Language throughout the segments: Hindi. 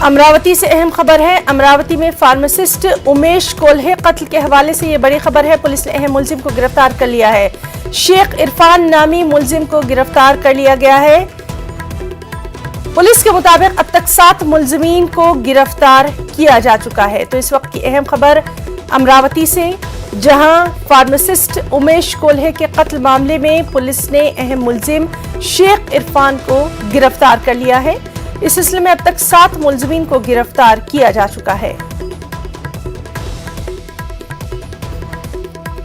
अमरावती से अहम खबर है। अमरावती में फार्मासिस्ट उमेश कोल्हे कत्ल के हवाले से ये बड़ी खबर है। पुलिस ने अहम मुलजिम को गिरफ्तार कर लिया है। शेख इरफान नामी मुलजिम को गिरफ्तार कर लिया गया है। पुलिस के मुताबिक अब तक 7 मुलजिमीन को गिरफ्तार किया जा चुका है। तो इस वक्त की अहम खबर अमरावती से, जहां फार्मासिस्ट उमेश कोल्हे के कत्ल मामले में पुलिस ने अहम मुलजिम शेख इरफान को गिरफ्तार कर लिया है। इस सिलसिले में अब तक 7 मुलजिमीन को गिरफ्तार किया जा चुका है।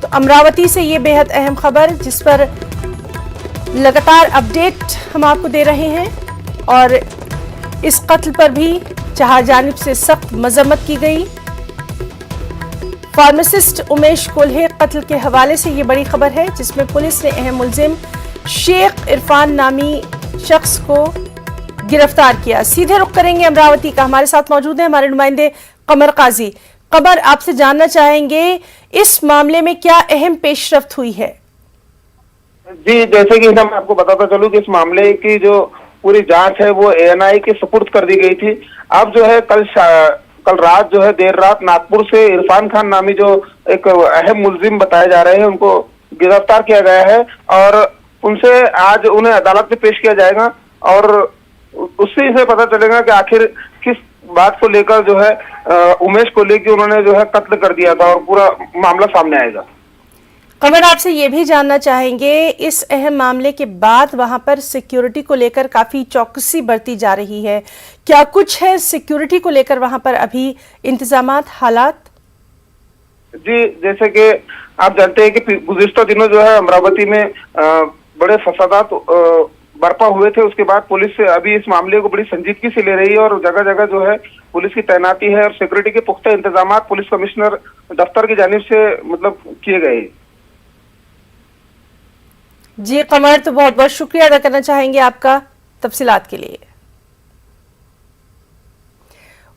तो अमरावती से ये बेहद अहम खबर, जिस पर लगातार अपडेट हम आपको दे रहे हैं, और इस कत्ल पर भी चार जानिब से सख्त मजम्मत की गई। फार्मासिस्ट उमेश कोल्हे कत्ल के हवाले से ये बड़ी खबर है, जिसमें पुलिस ने अहम मुलजिम शेख इरफान नामी शख्स को गिरफ्तार किया। सीधे रुख करेंगे अमरावती का। हमारे साथ मौजूद हैं हमारे नुमाइंदे कमर काजी। कमर, आपसे जानना चाहेंगे इस मामले में क्या अहम पेशरफ्त हुई है? जी, जैसे कि मैं आपको बताता चलूं कि इस मामले की जो पूरी जांच है वो एएनआई के सुपुर्द कर दी गई थी। अब जो है कल रात जो है देर रात नागपुर से इरफान खान नामी जो एक अहम मुलजिम बताए जा रहे हैं, उनको गिरफ्तार किया गया है और उनसे आज उन्हें अदालत में पेश किया जाएगा और उससे इसे पता चलेगा कि आखिर किस बात को लेकर जो है उमेश को लेकर उन्होंने जो है कत्ल कर दिया था, और पूरा मामला सामने आएगा। कमर, आपसे ये भी जानना चाहेंगे, इस अहम मामले के बाद वहां पर सिक्योरिटी को लेकर काफी चौकसी बरती जा रही है। क्या कुछ है सिक्योरिटी को लेकर वहां पर अभी इंतजामात, हालात? जी, जैसे कि आप जानते हैं कि गुज़िश्ता दिनों जो है अमरावती में बड़े फसादात बर्पा हुए थे। उसके बाद पुलिस से अभी इस मामले को बड़ी संजीदगी से ले रही है और जगह जगह जो है पुलिस की तैनाती है और सिक्योरिटी के पुख्ता इंतजाम पुलिस कमिश्नर दफ्तर की जानिब से किए गए। जी कमर, तो बहुत बहुत शुक्रिया अदा करना चाहेंगे आपका तफसीलात के लिए।